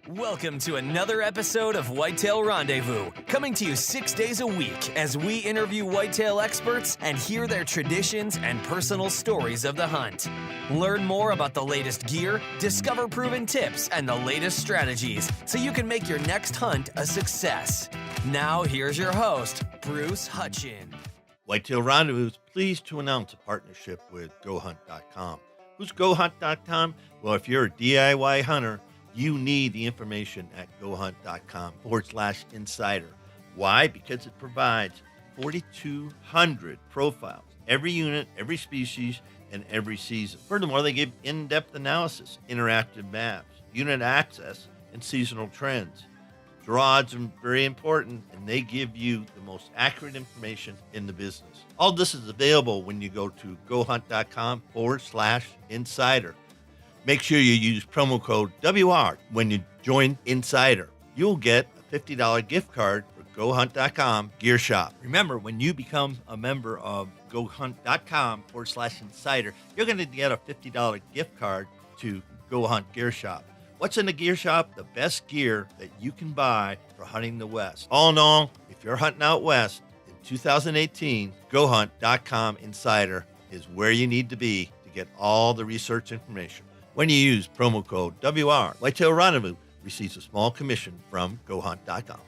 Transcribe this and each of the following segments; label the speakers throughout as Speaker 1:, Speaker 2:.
Speaker 1: Welcome to another episode of Whitetail Rendezvous, coming to you 6 days a week as we interview whitetail experts and hear their traditions and personal stories of the hunt. Learn more about the latest gear, discover proven tips, and the latest strategies so you can make your next hunt a success. Now, here's your host, Bruce Hutchin.
Speaker 2: Whitetail Rendezvous is pleased to announce a partnership with GoHunt.com. Who's GoHunt.com? Well, if you're a DIY hunter, you need the information at GoHunt.com/insider. Why? Because it provides 4,200 profiles, every unit, every species, and every season. Furthermore, they give in-depth analysis, interactive maps, unit access, and seasonal trends. Draw odds are very important, and they give you the most accurate information in the business. All this is available when you go to GoHunt.com/insider. Make sure you use promo code WR when you join Insider. You'll get a $50 gift card for GoHunt.com Gear Shop. Remember, when you become a member of GoHunt.com/insider, you're going to get a $50 gift card to Go Hunt Gear Shop. What's in the gear shop? The best gear that you can buy for hunting the West. All in all, if you're hunting out West in 2018, GoHunt.com/insider is where you need to be to get all the research information. When you use promo code WR, Whitetail Rendezvous receives a small commission from GoHunt.com.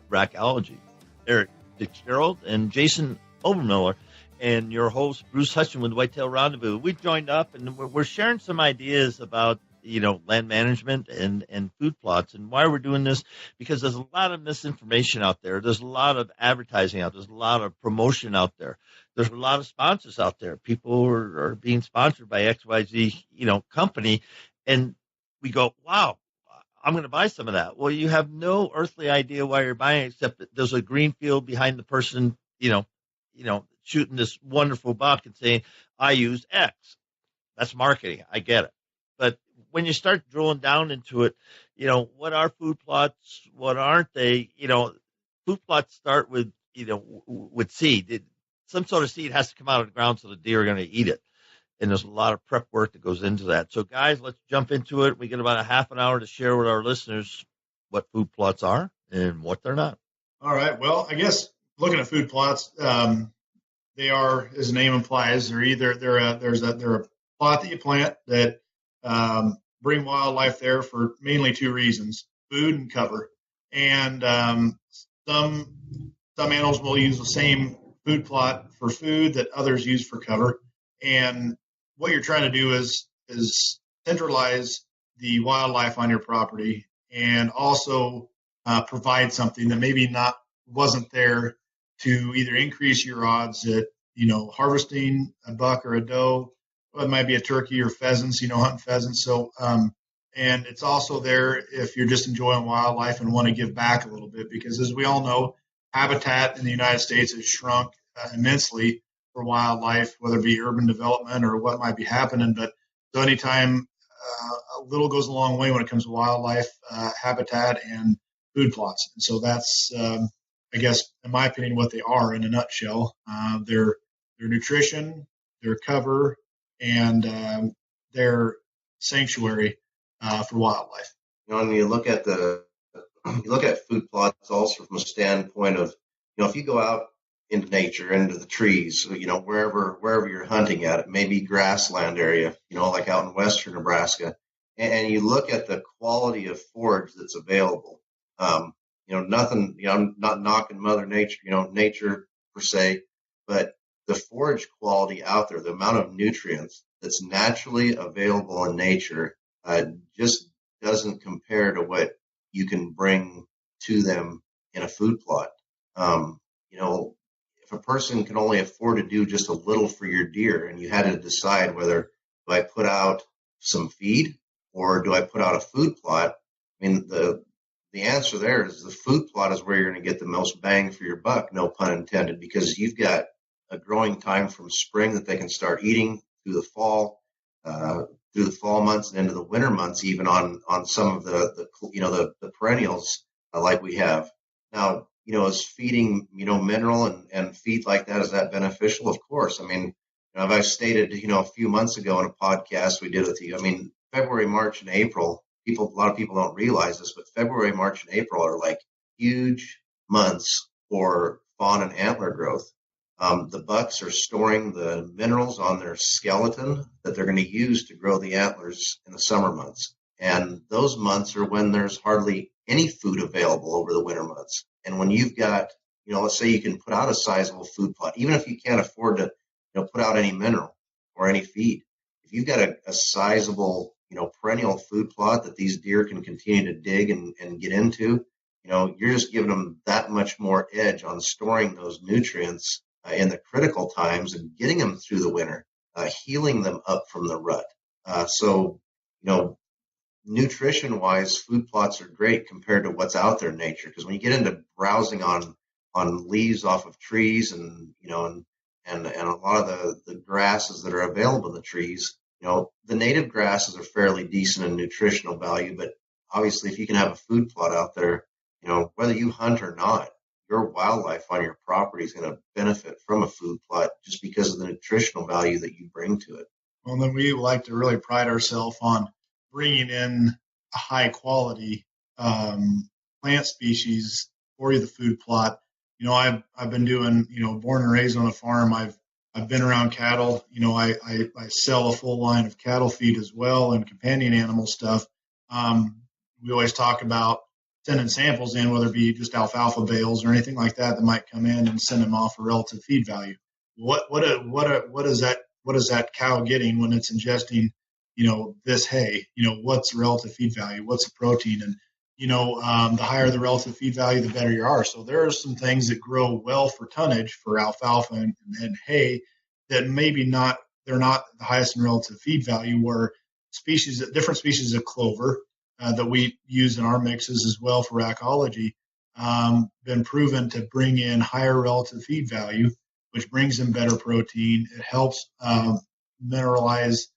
Speaker 2: Rackology, Eric Fitzgerald and Jason Obermiller, and your host, Bruce Hutchin with Whitetail Rendezvous. We joined up and we're sharing some ideas about, land management and food plots, and why we're doing this, because there's a lot of misinformation out there. There's a lot of advertising out there. There's a lot of promotion out there. There's a lot of sponsors out there. People are being sponsored by XYZ, company. And we go, wow, I'm going to buy some of that. Well, you have no earthly idea why you're buying, except that there's a green field behind the person, shooting this wonderful buck and saying, I use X. That's marketing. I get it. But when you start drilling down into it, what are food plots? What aren't they? Food plots start with, with seed. Some sort of seed has to come out of the ground so the deer are going to eat it. And there's a lot of prep work that goes into that. So, guys, let's jump into it. We get about a half an hour to share with our listeners what food plots are and what they're not.
Speaker 3: All right. Well, I guess looking at food plots, they are, as the name implies, they're a plot that you plant that bring wildlife there for mainly two reasons: food and cover. And some animals will use the same food plot for food that others use for cover. And what you're trying to do is centralize the wildlife on your property and also provide something that maybe wasn't there to either increase your odds at, harvesting a buck or a doe. It might be a turkey or pheasants, hunting pheasants. So, and it's also there if you're just enjoying wildlife and want to give back a little bit, because as we all know, habitat in the United States has shrunk immensely for wildlife, whether it be urban development or what might be happening. But so anytime a little goes a long way when it comes to wildlife, habitat and food plots. And so that's, I guess, in my opinion, what they are in a nutshell. Their nutrition, their cover, and their sanctuary for wildlife.
Speaker 4: And you look at food plots also from a standpoint of, if you go out into nature, into the trees, wherever you're hunting at, it may be grassland area, like out in western Nebraska, and you look at the quality of forage that's available. Nothing, I'm not knocking Mother Nature, nature per se, but the forage quality out there, the amount of nutrients that's naturally available in nature, just doesn't compare to what you can bring to them in a food plot. If a person can only afford to do just a little for your deer, and you had to decide whether do I put out some feed or do I put out a food plot, I mean, the answer there is the food plot is where you're going to get the most bang for your buck, no pun intended, because you've got a growing time from spring that they can start eating through the fall months and into the winter months, even on some of the perennials like we have now. Is feeding, mineral and feed like that, is that beneficial? Of course. I mean, I've stated, a few months ago in a podcast we did with you. I mean, February, March, and April, a lot of people don't realize this, but February, March, and April are like huge months for fawn and antler growth. The bucks are storing the minerals on their skeleton that they're going to use to grow the antlers in the summer months. And those months are when there's hardly any food available over the winter months. And when you've got, let's say you can put out a sizable food plot, even if you can't afford to, put out any mineral or any feed. If you've got a sizable, perennial food plot that these deer can continue to dig and get into, you're just giving them that much more edge on storing those nutrients in the critical times and getting them through the winter, healing them up from the rut. So, nutrition-wise, food plots are great compared to what's out there in nature. Because when you get into browsing on leaves off of trees and a lot of the grasses that are available in the trees, the native grasses are fairly decent in nutritional value. But obviously, if you can have a food plot out there, whether you hunt or not, your wildlife on your property is going to benefit from a food plot just because of the nutritional value that you bring to it.
Speaker 3: Well, then we like to really pride ourselves on bringing in a high quality plant species for the food plot. I've been doing, born and raised on a farm. I've been around cattle. I sell a full line of cattle feed as well and companion animal stuff. We always talk about sending samples in, whether it be just alfalfa bales or anything like that might come in, and send them off a relative feed value. What is that cow getting when it's ingesting, this hay? What's the relative feed value? What's the protein? And the higher the relative feed value, the better you are. So there are some things that grow well for tonnage for alfalfa and hay that maybe they're not the highest in relative feed value, where different species of clover that we use in our mixes as well for Rackology, been proven to bring in higher relative feed value, which brings in better protein. It helps mineralize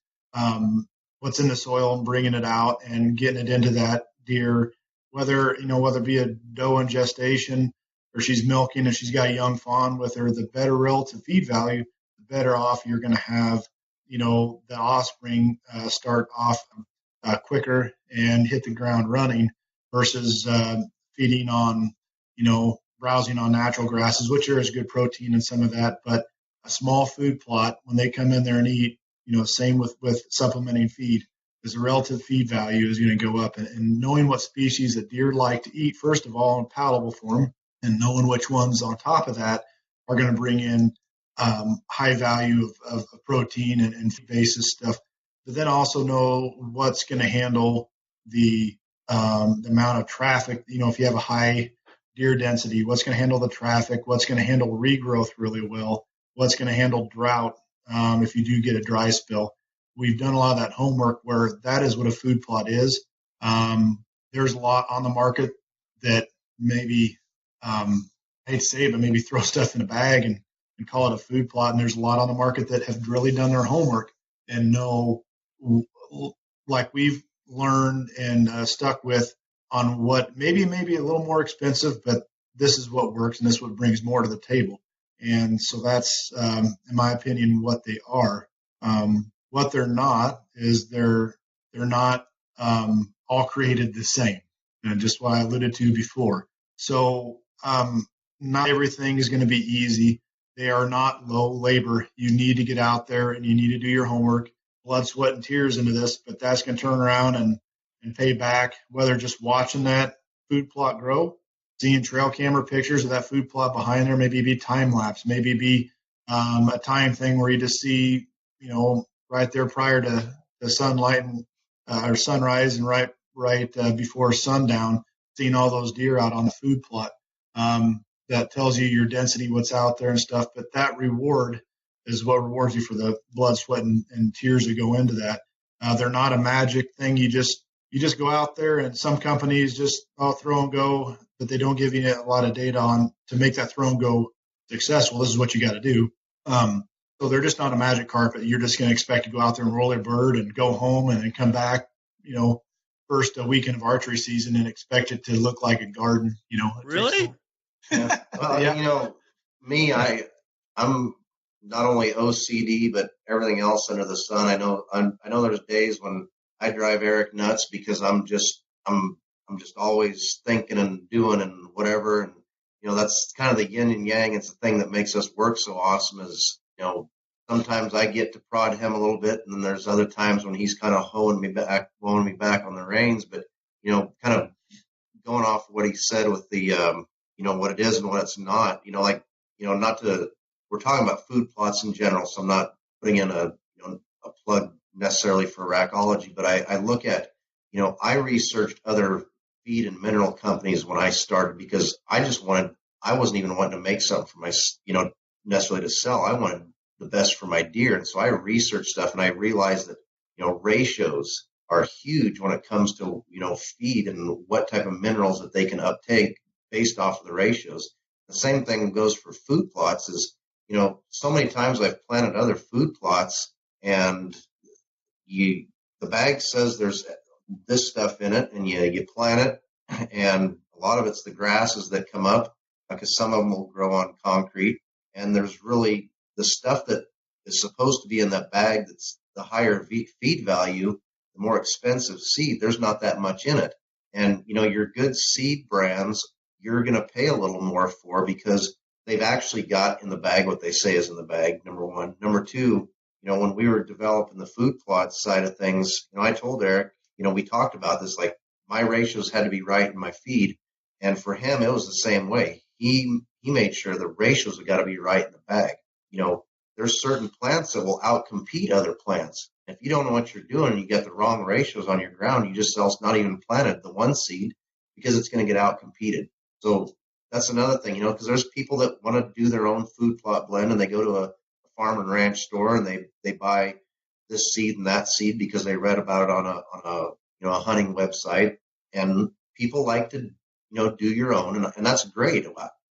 Speaker 3: what's in the soil and bringing it out and getting it into that deer, whether it be a doe in gestation or she's milking and she's got a young fawn with her. The better relative feed value, the better off you're going to have, the offspring start off quicker and hit the ground running versus feeding on, browsing on natural grasses, which there is good protein in some of that. But a small food plot, when they come in there and eat, same with supplementing feed, is the relative feed value is going to go up. And knowing what species that deer like to eat, first of all, in palatable form, and knowing which ones on top of that are going to bring in high value of protein and basis stuff. But then also know what's going to handle the amount of traffic. If you have a high deer density, what's going to handle the traffic? What's going to handle regrowth really well? What's going to handle drought if you do get a dry spill? We've done a lot of that homework where that is what a food plot is. There's a lot on the market that maybe, I hate to say it, but maybe throw stuff in a bag and call it a food plot. And there's a lot on the market that have really done their homework and know, like we've learned and stuck with, on what maybe a little more expensive, but this is what works and this is what brings more to the table. And so that's, in my opinion, what they are. What they're not is they're not all created the same, just what I alluded to before. So not everything is going to be easy. They are not low labor. You need to get out there and you need to do your homework, blood, sweat, and tears into this, but that's going to turn around and pay back, whether just watching that food plot grow, seeing trail camera pictures of that food plot behind there, maybe be time lapse, maybe be a time thing where you just see, right there prior to the sunlight or sunrise and right before sundown, seeing all those deer out on the food plot. That tells you your density, what's out there and stuff. But that reward is what rewards you for the blood, sweat, and tears that go into that. They're not a magic thing. You just go out there, and some companies just throw and go, but they don't give you a lot of data on to make that throw and go successful. This is what you got to do. So they're just not a magic carpet. You're just going to expect to go out there and roll a bird and go home and then come back, first weekend of archery season and expect it to look like a garden.
Speaker 2: Really?
Speaker 4: Yeah. Well, me, I'm not only OCD, but everything else under the sun. I know there's days when I drive Eric nuts because I'm just always thinking and doing and whatever. And, that's kind of the yin and yang. It's the thing that makes us work so awesome is, sometimes I get to prod him a little bit, and then there's other times when he's kind of blowing me back on the reins. But, kind of going off what he said with the, what it is and what it's not, we're talking about food plots in general. So I'm not putting in a plug necessarily for Rackology, but I look at, I researched other feed and mineral companies when I started because I wasn't even wanting to make something for my, necessarily to sell. I wanted the best for my deer. And so I researched stuff and I realized that, ratios are huge when it comes to, feed and what type of minerals that they can uptake based off of the ratios. The same thing goes for food plots is, so many times I've planted other food plots and the bag says there's this stuff in it and you plant it and a lot of it's the grasses that come up because some of them will grow on concrete. And there's really the stuff that is supposed to be in that bag that's the higher feed value, the more expensive seed. There's not that much in it. And, your good seed brands, you're going to pay a little more for because they've actually got in the bag what they say is in the bag, number one. Number two, when we were developing the food plot side of things, I told Eric, we talked about this, like my ratios had to be right in my feed. And for him, it was the same way. He made sure the ratios have got to be right in the bag. There's certain plants that will outcompete other plants. If you don't know what you're doing and you get the wrong ratios on your ground, you just sell not even planted the one seed because it's going to get outcompeted. So that's another thing, because there's people that want to do their own food plot blend and they go to a farm and ranch store and they buy this seed and that seed because they read about it on a hunting website. And people like to, do your own. And that's great.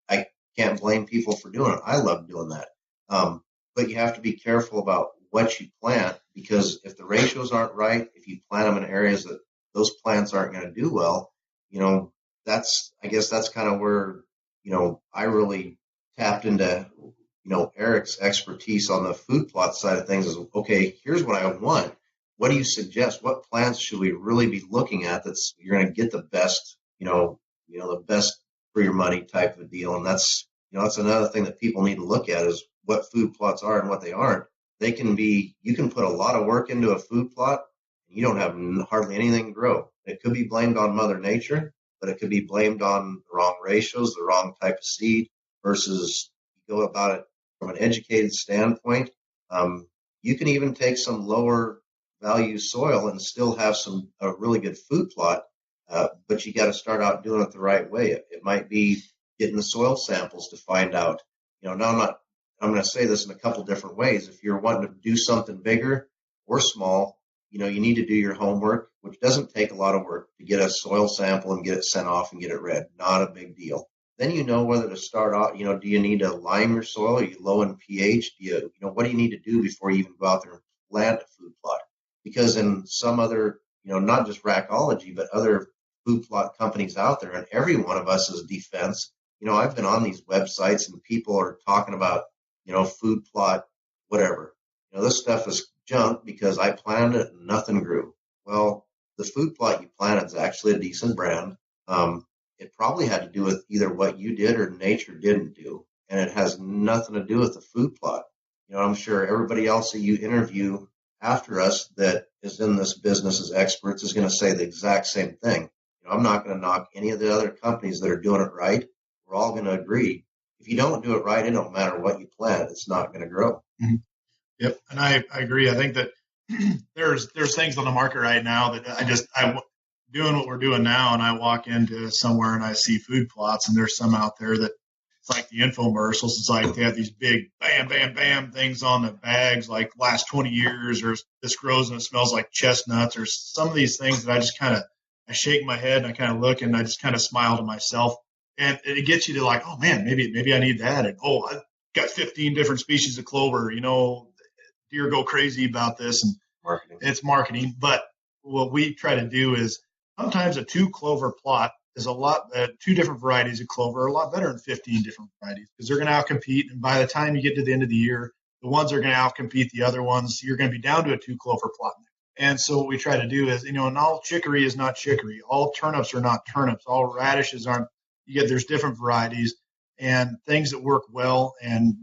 Speaker 4: I can't blame people for doing it. I love doing that. But you have to be careful about what you plant because if the ratios aren't right, if you plant them in areas that those plants aren't going to do well, I guess that's kind of where, I really tapped into, Eric's expertise on the food plot side of things is, okay, here's what I want. What do you suggest? What plants should we really be looking at that's you're going to get the best, the best for your money type of deal. And that's another thing that people need to look at is what food plots are and what they aren't. You can put a lot of work into a food plot and you don't have hardly anything grow. It could be blamed on Mother Nature, but it could be blamed on the wrong ratios, the wrong type of seed versus you go about it from an educated standpoint. You can even take some lower value soil and still have a really good food plot, but you got to start out doing it the right way. It might be getting the soil samples to find out. I'm going to say this in a couple different ways. If you're wanting to do something bigger or small, you need to do your homework, which doesn't take a lot of work to get a soil sample and get it sent off and get it read. Not a big deal. Then whether to start out, do you need to lime your soil? Are you low in pH? What do you need to do before you even go out there and plant a food plot? Because in some other, not just Rackology, but other food plot companies out there, and every one of us is defense. I've been on these websites and people are talking about, food plot, whatever. This stuff is junk because I planted it and nothing grew. Well, the food plot you planted is actually a decent brand. It probably had to do with either what you did or nature didn't do. And it has nothing to do with the food plot. I'm sure everybody else that you interview after us that is in this business as experts is going to say the exact same thing. I'm not going to knock any of the other companies that are doing it right. We're all going to agree. If you don't do it right, it don't matter what you plant. It's not going to grow.
Speaker 3: Mm-hmm. Yep. And I agree. I think that there's things on the market right now that I'm doing what we're doing now. And I walk into somewhere and I see food plots and there's some out there that it's like the infomercials. It's like they have these big bam, bam, bam things on the bags, like last 20 years, or this grows and it smells like chestnuts, or some of these things that I just I shake my head and I kind of look and I just kind of smile to myself. And it gets you to like, oh man, maybe I need that. And I've got 15 different species of clover, deer go crazy about this, and it's marketing. But what we try to do is sometimes a 2 clover plot is two different varieties of clover are a lot better than 15 different varieties because they're going to outcompete. And by the time you get to the end of the year, the ones that are going to outcompete the other ones. You're going to be down to a 2-clover plot. And so what we try to do is, and all chicory is not chicory. All turnips are not turnips. All radishes aren't. There's different varieties and things that work well. And,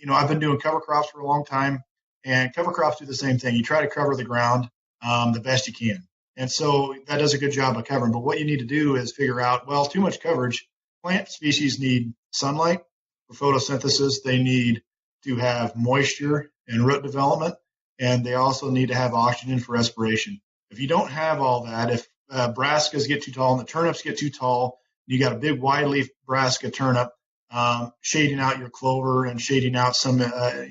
Speaker 3: I've been doing cover crops for a long time, and cover crops do the same thing. You try to cover the ground the best you can. And so that does a good job of covering. But what you need to do is figure out, well, too much coverage. Plant species need sunlight for photosynthesis. They need to have moisture and root development, and they also need to have oxygen for respiration. If you don't have all that, if brassicas get too tall and the turnips get too tall, you got a big wide leaf brassica turnip, shading out your clover and shading out some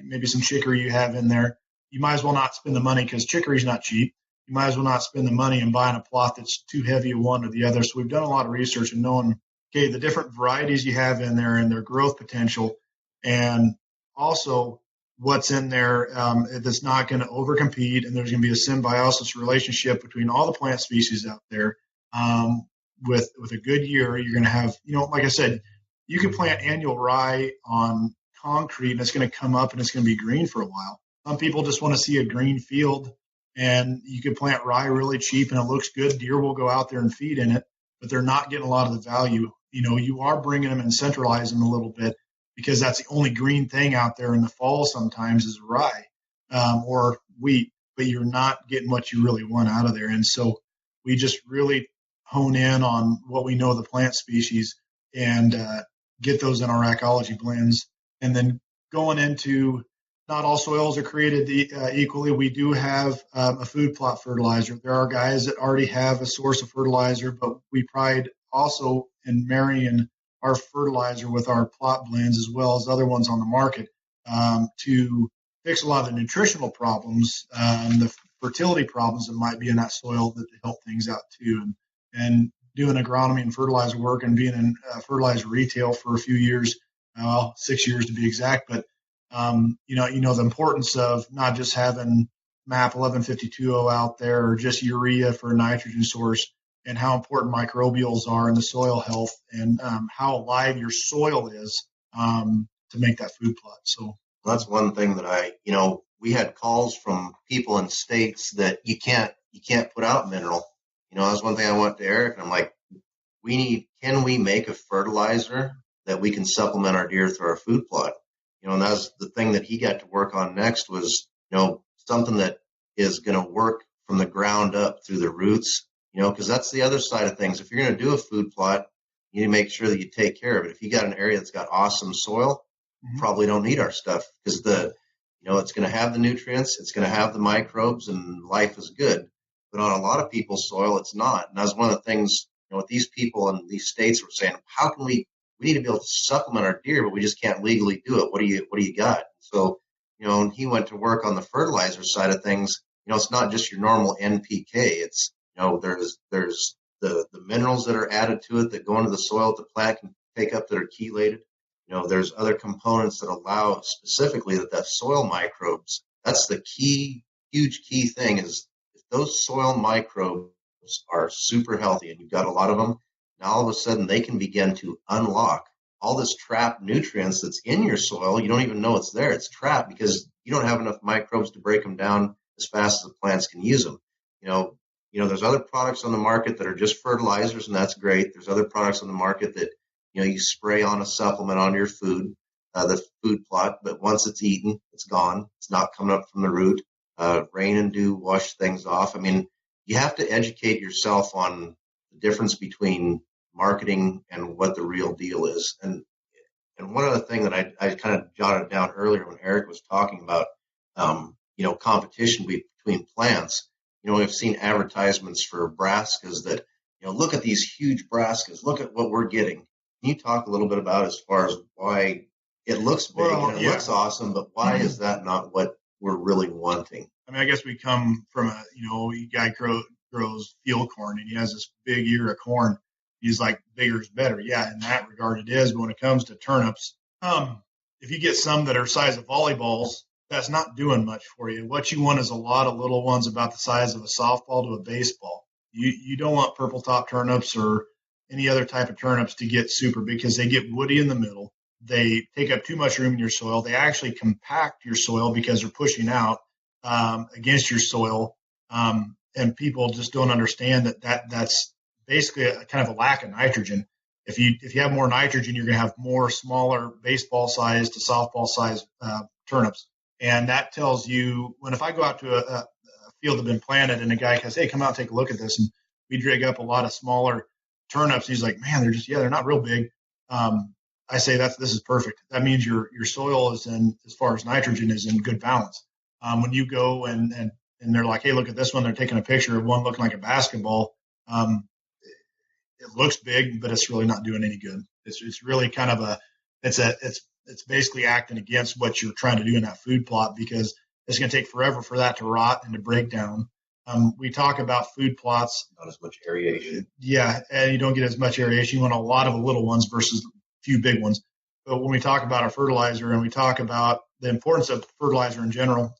Speaker 3: maybe some chicory you have in there, you might as well not spend the money, because chicory is not cheap. You might as well not spend the money in buying a plot that's too heavy of one or the other. So we've done a lot of research and knowing, okay, the different varieties you have in there and their growth potential, and also what's in there that's not going to overcompete, and there's going to be a symbiosis relationship between all the plant species out there. With a good year, you're going to have, like I said, you can plant annual rye on concrete and it's going to come up and it's going to be green for a while. Some people just want to see a green field, and you can plant rye really cheap and it looks good. Deer will go out there and feed in it, but they're not getting a lot of the value. You are bringing them and centralize them a little bit, because that's the only green thing out there in the fall sometimes is rye or wheat, but you're not getting what you really want out of there. And so we just really hone in on what we know of the plant species and get those in our Rackology blends. And then going into, not all soils are created equally. We do have a food plot fertilizer. There are guys that already have a source of fertilizer, but we pride also in marrying our fertilizer with our plot blends as well as other ones on the market to fix a lot of the nutritional problems, the fertility problems that might be in that soil, that help things out too. And doing agronomy and fertilizer work and being in fertilizer retail for a few years, 6 years to be exact, but the importance of not just having MAP 1152O out there or just urea for a nitrogen source, and how important microbials are in the soil health, and how alive your soil is to make that food plot. So
Speaker 4: that's one thing that we had calls from people in states that you can't put out mineral. That's one thing I went to Eric, and I'm like, can we make a fertilizer that we can supplement our deer through our food plot? And that's the thing that he got to work on next was, something that is going to work from the ground up through the roots, because that's the other side of things. If you're going to do a food plot, you need to make sure that you take care of it. If you got an area that's got awesome soil, you probably don't need our stuff, because it's going to have the nutrients, it's going to have the microbes, and life is good. But on a lot of people's soil, it's not. And that's one of the things, with these people in these states were saying, how can we need to be able to supplement our deer, but we just can't legally do it. What do you got? So, and he went to work on the fertilizer side of things. It's not just your normal NPK. It's, there's the minerals that are added to it that go into the soil that the plant can take up that are chelated. There's other components that allow specifically that soil microbes. That's the huge key thing is if those soil microbes are super healthy and you've got a lot of them, now all of a sudden they can begin to unlock all this trapped nutrients that's in your soil. You don't even know it's there. It's trapped because you don't have enough microbes to break them down as fast as the plants can use them. There's other products on the market that are just fertilizers, and that's great. There's other products on the market that, you spray on a supplement on your food, the food plot, but once it's eaten, it's gone. It's not coming up from the root. Rain and dew wash things off. I mean, you have to educate yourself on the difference between marketing and what the real deal is. And one other thing that I kind of jotted down earlier when Eric was talking about, competition between plants. We've seen advertisements for brassicas that, look at these huge brassicas. Look at what we're getting. Can you talk a little bit about as far as why it looks big and it looks awesome, but why is that not what we're really wanting?
Speaker 3: I mean, I guess we come from a guy grows field corn and he has this big ear of corn. He's like, bigger is better. Yeah, in that regard it is. But when it comes to turnips, if you get some that are size of volleyballs, that's not doing much for you. What you want is a lot of little ones about the size of a softball to a baseball. You don't want purple top turnips or any other type of turnips to get super big because they get woody in the middle. they take up too much room in your soil. They actually compact your soil because they're pushing out against your soil. And people just don't understand that's basically a kind of a lack of nitrogen. If you have more nitrogen, you're going to have more smaller baseball size to softball size turnips. And that tells you if I go out to a field that's been planted and a guy says, hey, come out and take a look at this. And we dig up a lot of smaller turnips. He's like, man, they're not real big. I say this is perfect. That means your soil is as far as nitrogen is in good balance. When you go and they're like, hey, look at this one. They're taking a picture of one looking like a basketball. It looks big, but it's really not doing any good. It's really kind of it's basically acting against what you're trying to do in that food plot, because it's going to take forever for that to rot and to break down. We talk about food plots.
Speaker 4: Not as much aeration.
Speaker 3: Yeah, and you don't get as much aeration. You want a lot of little ones versus a few big ones. But when we talk about our fertilizer and we talk about the importance of fertilizer in general,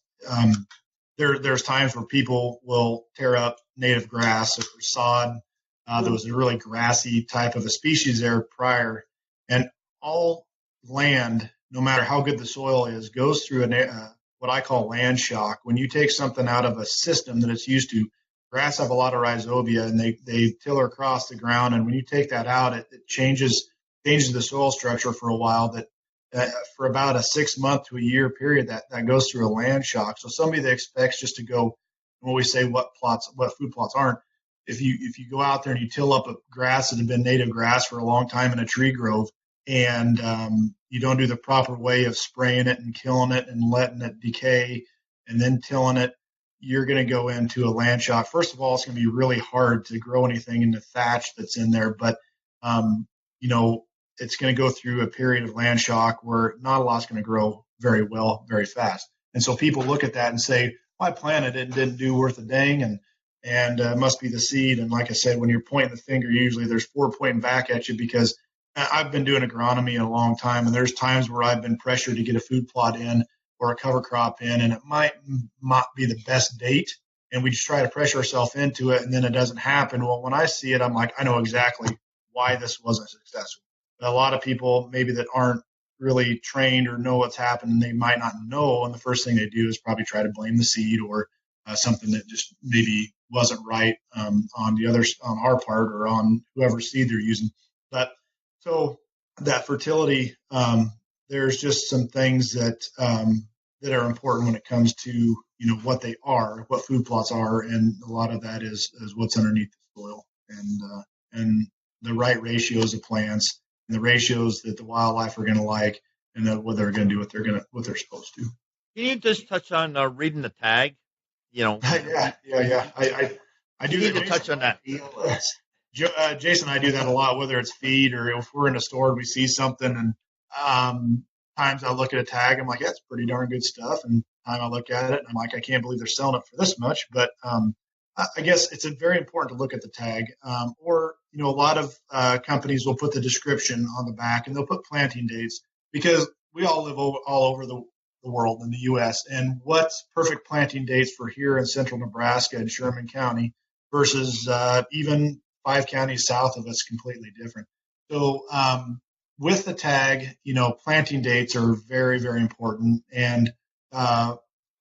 Speaker 3: there's times where people will tear up native grass or sod. There was a really grassy type of a species there prior. And all land, no matter how good the soil is, goes through what I call land shock. When you take something out of a system that it's used to, grass have a lot of rhizobia, and they tiller across the ground. And when you take that out, it changes the soil structure for a while. That for about a 6 month to a year period, that goes through a land shock. So somebody that expects just to go, when we say what food plots aren't, if you go out there and you till up a grass that had been native grass for a long time in a tree grove, and you don't do the proper way of spraying it and killing it and letting it decay and then tilling it, you're going to go into a land shock. First of all, it's going to be really hard to grow anything in the thatch that's in there, but it's going to go through a period of land shock where not a lot's going to grow very well, very fast. And so people look at that and say, well, I planted it and didn't do worth a dang, and it must be the seed. And like I said, when you're pointing the finger, usually there's 4 pointing back at you, because I've been doing agronomy a long time, and there's times where I've been pressured to get a food plot in or a cover crop in, and it might not be the best date, and we just try to pressure ourselves into it, and then it doesn't happen. Well, when I see it, I'm like, I know exactly why this wasn't successful. But a lot of people maybe that aren't really trained or know what's happened, they might not know, and the first thing they do is probably try to blame the seed or something that just maybe wasn't right on our part or on whoever's seed they're using. But so that fertility, there's just some things that are important when it comes to what they are, what food plots are, and a lot of that is what's underneath the soil and the right ratios of plants and the ratios that the wildlife are going to like, and what they're going to do, what they're supposed to.
Speaker 2: Can you just touch on reading the tag?
Speaker 3: Yeah. I do
Speaker 2: need to touch on that.
Speaker 3: Jason and I do that a lot, whether it's feed or if we're in a store and we see something, and times I look at a tag, I'm like, yeah, it's pretty darn good stuff. And time I look at it, and I'm like, I can't believe they're selling it for this much. But I guess it's very important to look at the tag. Or a lot of companies will put the description on the back, and they'll put planting dates, because we all live all over the world in the U.S. And what's perfect planting dates for here in central Nebraska and Sherman County versus even 5 counties south of us, completely different. So with the tag, planting dates are very, very important. And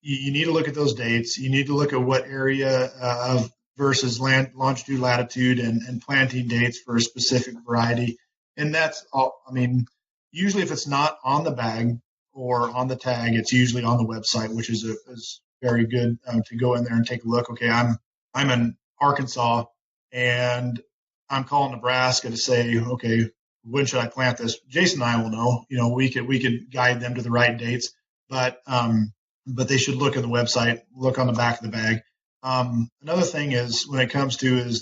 Speaker 3: you need to look at those dates. You need to look at what area of versus longitude, latitude, and planting dates for a specific variety. And that's all. I mean, usually if it's not on the bag or on the tag, it's usually on the website, which is very good to go in there and take a look. Okay, I'm in Arkansas, and I'm calling Nebraska to say, okay, when should I plant this? Jason and I will know. We could guide them to the right dates, but they should look at the website, look on the back of the bag. Another thing is when it comes to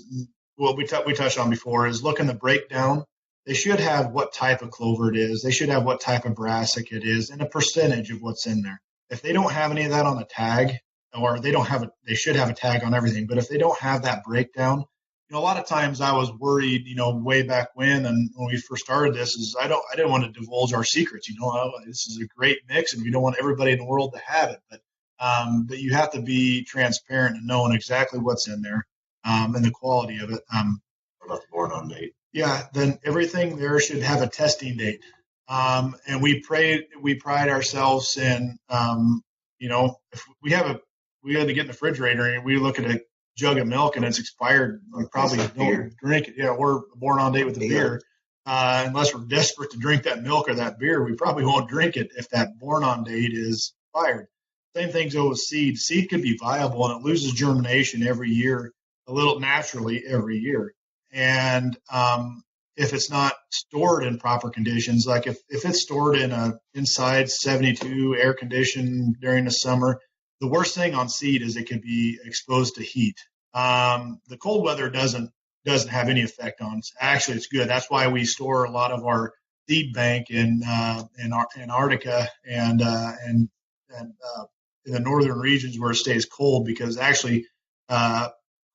Speaker 3: what we touched on before is look in the breakdown. They should have what type of clover it is. They should have what type of brassica it is and a percentage of what's in there. If they don't have any of that on the tag, or they should have a tag on everything. But if they don't have that breakdown, a lot of times I was worried, way back when we first started this, is I didn't want to divulge our secrets. This is a great mix, and we don't want everybody in the world to have it. But you have to be transparent and knowing exactly what's in there and the quality of it.
Speaker 4: What about the born on date?
Speaker 3: Yeah, then everything there should have a testing date. And we pride ourselves in, if we had to get in the refrigerator and we look at a jug of milk and it's expired, we probably don't drink it. Yeah, we're born on date with the beer. Unless we're desperate to drink that milk or that beer, we probably won't drink it if that born on date is expired. Same thing goes with seed. Seed could be viable and it loses germination every year, a little naturally every year. And if it's not stored in proper conditions, like if it's stored in a inside 72 air conditioned during the summer, the worst thing on seed is it could be exposed to heat. The cold weather doesn't have any effect on it. Actually, it's good. That's why we store a lot of our seed bank in Antarctica and in the northern regions where it stays cold, because actually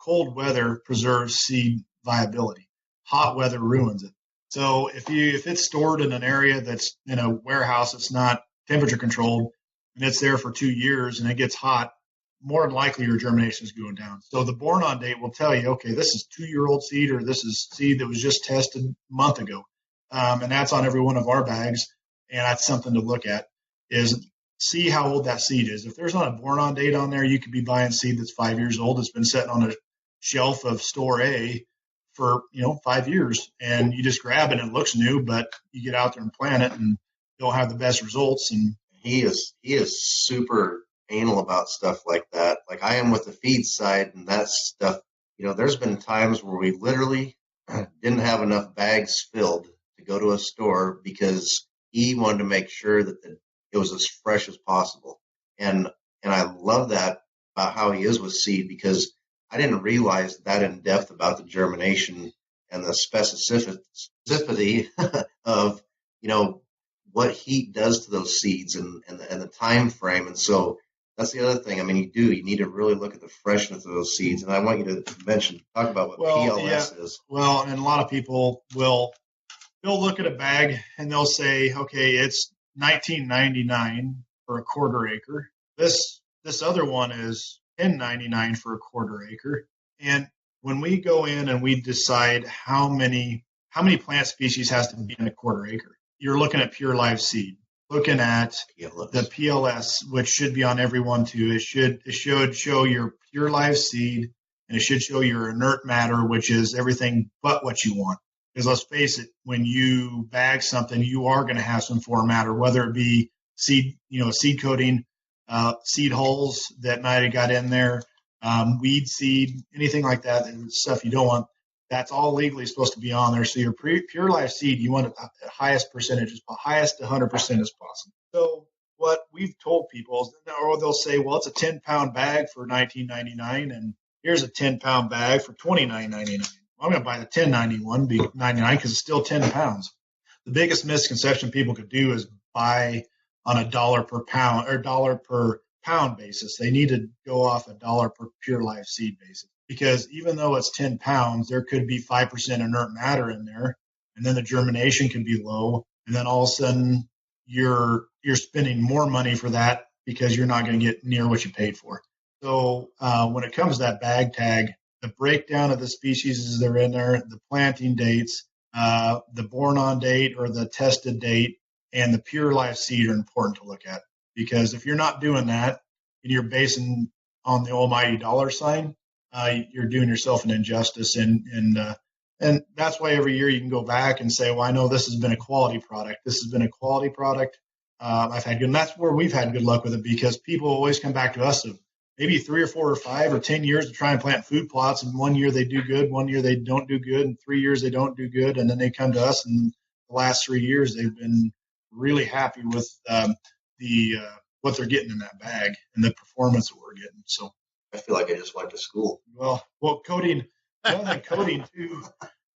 Speaker 3: cold weather preserves seed viability. Hot weather ruins it. So if it's stored in an area that's in a warehouse that's not temperature controlled and it's there for 2 years and it gets hot, more than likely your germination is going down. So the born on date will tell you, okay, this is 2-year-old seed, or this is seed that was just tested a month ago. And that's on every one of our bags. And that's something to look at, is see how old that seed is. If there's not a born on date on there, you could be buying seed that's 5 years old. It's been sitting on a shelf of store A for 5 years, and you just grab it and it looks new, but you get out there and plant it and don't have the best results. And
Speaker 4: he is super anal about stuff like that. Like I am with the feed side and that stuff. There's been times where we literally didn't have enough bags filled to go to a store because he wanted to make sure that it was as fresh as possible. And I love that about how he is with seed, because I didn't realize that in depth about the germination and the specificity of, what heat does to those seeds and the time frame. And so that's the other thing. I mean, you need to really look at the freshness of those seeds. And I want you to talk about what PLS is.
Speaker 3: Well, and a lot of people they'll look at a bag and they'll say, okay, it's $19.99 for a quarter acre. This other one is $10.99 for a quarter acre. And when we go in and we decide how many plant species has to be in a quarter acre, you're looking at pure live seed, looking at the PLS, which should be on every one too. It should show your pure live seed, and it should show your inert matter, which is everything but what you want. Because let's face it, when you bag something, you are going to have some foreign matter, whether it be seed, seed coating, seed hulls that might have got in there, weed seed, anything like that, stuff you don't want. That's all legally supposed to be on there. So your pure live seed, you want the highest percentages, highest 100% as possible. So what we've told people is, or they'll say, well, it's a 10-pound bag for $19.99, and here's a 10-pound bag for $29.99. I'm going to buy the $10.99 because it's still 10 pounds. The biggest misconception people could do is buy on a $1 per pound or $1 per pound basis. They need to go off a $1 per pure live seed basis, because even though it's 10 pounds, there could be 5% inert matter in there, and then the germination can be low, and then all of a sudden you're spending more money for that because you're not going to get near what you paid for. So when it comes to that bag tag, the breakdown of the species that are in there, the planting dates, the born on date or the tested date, and the pure live seed are important to look at. Because if you're not doing that and you're basing on the almighty dollar sign, you're doing yourself an injustice. And that's why every year you can go back and say, well, I know this has been a quality product. This has been a quality product. I've had good, and that's where we've had good luck with it, because people always come back to us of maybe 3 or 4 or 5 or 10 years to try and plant food plots. And 1 year they do good, 1 year they don't do good, and 3 years they don't do good. And then they come to us, and the last 3 years they've been really happy with what they're getting in that bag and the performance that we're getting. So
Speaker 4: I feel like I just went to school.
Speaker 3: Well, coating, coating too.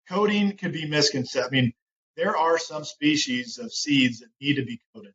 Speaker 3: Coating could be misconceived. I mean, there are some species of seeds that need to be coated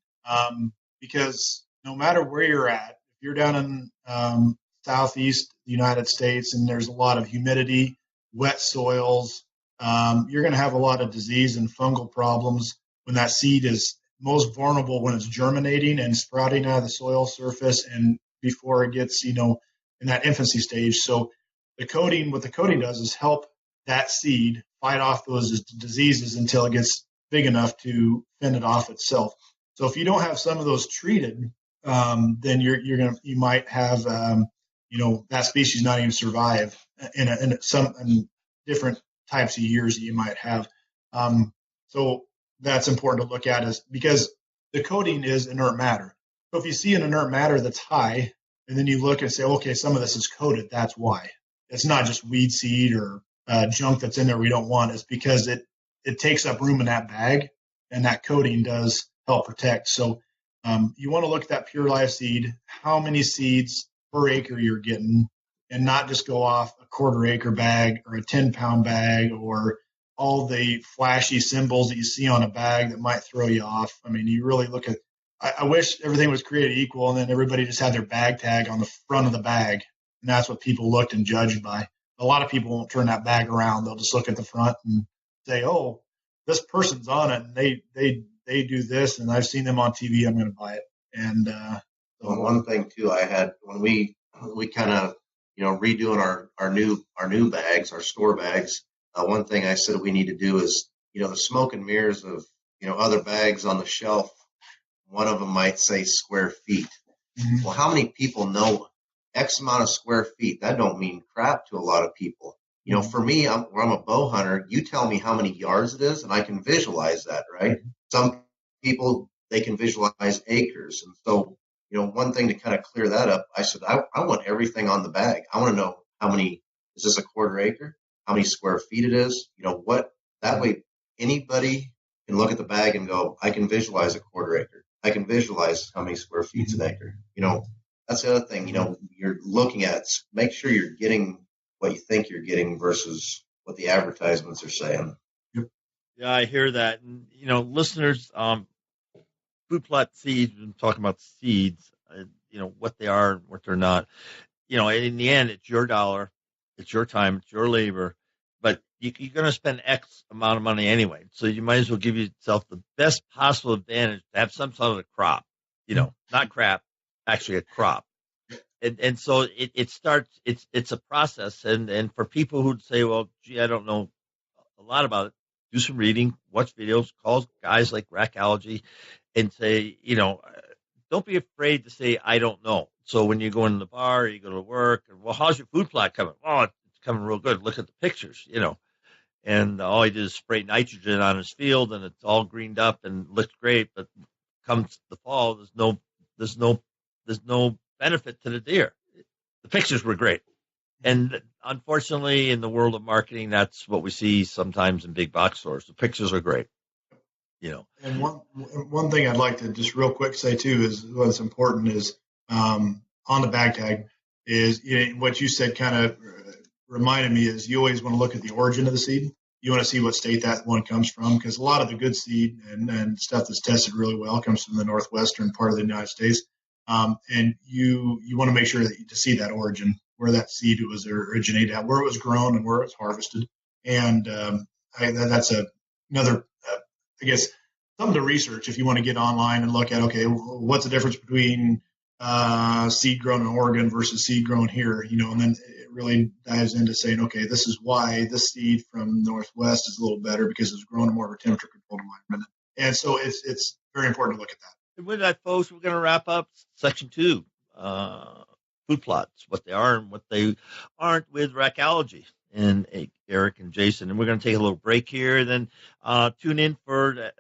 Speaker 3: because no matter where you're at, if you're down in southeast United States and there's a lot of humidity, wet soils, you're going to have a lot of disease and fungal problems when that seed is most vulnerable, when it's germinating and sprouting out of the soil surface and before it gets, in that infancy stage. So what the coating does is help that seed fight off those diseases until it gets big enough to fend it off itself. So if you don't have some of those treated, then you might have that species not even survive in different types of years that you might have. So that's important to look at, is because the coating is inert matter. So if you see an inert matter that's high, and then you look and say, okay, some of this is coated, that's why. It's not just weed seed or junk that's in there we don't want. It's because it takes up room in that bag, and that coating does help protect. So you want to look at that pure live seed, how many seeds per acre you're getting, and not just go off a 1/4 acre bag or a 10-pound bag or all the flashy symbols that you see on a bag that might throw you off. I mean, you really look at, I wish everything was created equal and then everybody just had their bag tag on the front of the bag. And that's what people looked and judged by. A lot of people won't turn that bag around. They'll just look at the front and say, oh, this person's on it and they do this and I've seen them on TV, I'm going to buy it. And
Speaker 4: one thing too, I had when we kind of redoing our new bags, our store bags. One thing I said we need to do is the smoke and mirrors of other bags on the shelf. One of them might say square feet. Mm-hmm. Well, how many people know X amount of square feet? That don't mean crap to a lot of people. For me, I'm a bow hunter. You tell me how many yards it is, and I can visualize that, right? Some people, they can visualize acres. And so, one thing to kind of clear that up, I said, I want everything on the bag. I want to know how many, is this a 1/4 acre? How many square feet it is? That way anybody can look at the bag and go, I can visualize a 1/4 acre. I can visualize how many square feet is an acre. That's the other thing, you're looking at, make sure you're getting what you think you're getting versus what the advertisements are saying.
Speaker 2: Yeah, I hear that. And, listeners, food plot seeds, we're talking about seeds, what they are and what they're not. In the end, it's your dollar, it's your time, it's your labor, but you're going to spend X amount of money anyway. So you might as well give yourself the best possible advantage to have some sort of a crop, not crap, actually a crop. And so it starts, it's a process. And for people who'd say, well, gee, I don't know a lot about it, do some reading, watch videos, call guys like Rackology and say, don't be afraid to say, I don't know. So when you go in the bar, or you go to work, and, well, how's your food plot coming? Oh, it's coming real good. Look at the pictures, and all he did is spray nitrogen on his field and it's all greened up and looks great. But comes the fall, there's no benefit to the deer. The pictures were great. And unfortunately, in the world of marketing, that's what we see sometimes in big box stores. The pictures are great,
Speaker 3: And one thing I'd like to just real quick say too is what's important is on the bag tag is what you said kind of reminded me is you always want to look at the origin of the seed. You want to see what state that one comes from, because a lot of the good seed and stuff that's tested really well comes from the northwestern part of the United States. And you want to make sure that to see that origin, where that seed was originated at, where it was grown and where it was harvested. And that's another, I guess, something to research if you want to get online and look at, okay, what's the difference between seed grown in Oregon versus seed grown here, and then it really dives into saying, okay, this is why this seed from Northwest is a little better because it's grown in more of a temperature controlled environment. And so it's very important to look at that.
Speaker 2: And with that, folks, we're going to wrap up section 2, food plots, what they are and what they aren't with Rackology and Eric and Jason. And we're going to take a little break here, then tune in for,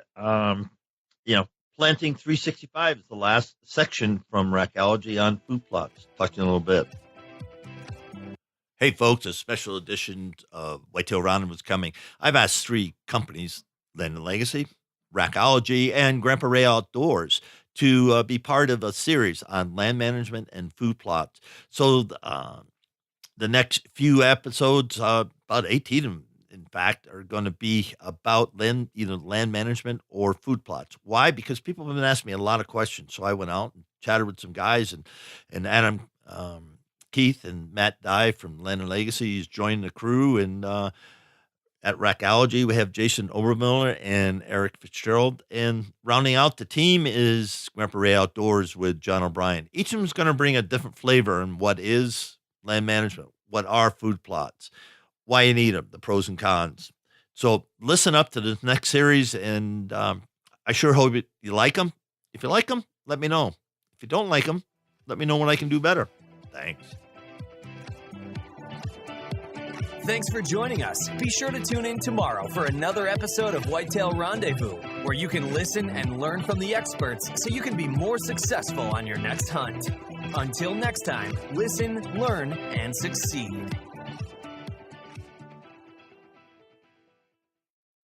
Speaker 2: Planting 365 is the last section from Rackology on food plots. Talk to you in a little bit. Hey, folks, a special edition of Whitetail Roundup is coming. I've asked 3 companies, Land and Legacy, Rackology, and Grandpa Ray Outdoors, to be part of a series on land management and food plots. So the next few episodes, about 18 of them, in fact, are going to be about land management or food plots. Why? Because people have been asking me a lot of questions. So I went out and chatted with some guys, and Adam Keith and Matt Dye from Land and Legacy is joining the crew, and at Rackology, we have Jason Obermiller and Eric Fitzgerald. And rounding out the team is Grandpa Ray Outdoors with John O'Brien. Each of them is going to bring a different flavor on what is land management, what are food plots, why you need them, the pros and cons. So listen up to the next series, and I sure hope you like them. If you like them, let me know. If you don't like them, let me know what I can do better. Thanks.
Speaker 1: Thanks for joining us. Be sure to tune in tomorrow for another episode of Whitetail Rendezvous, where you can listen and learn from the experts so you can be more successful on your next hunt. Until next time, listen, learn, and succeed.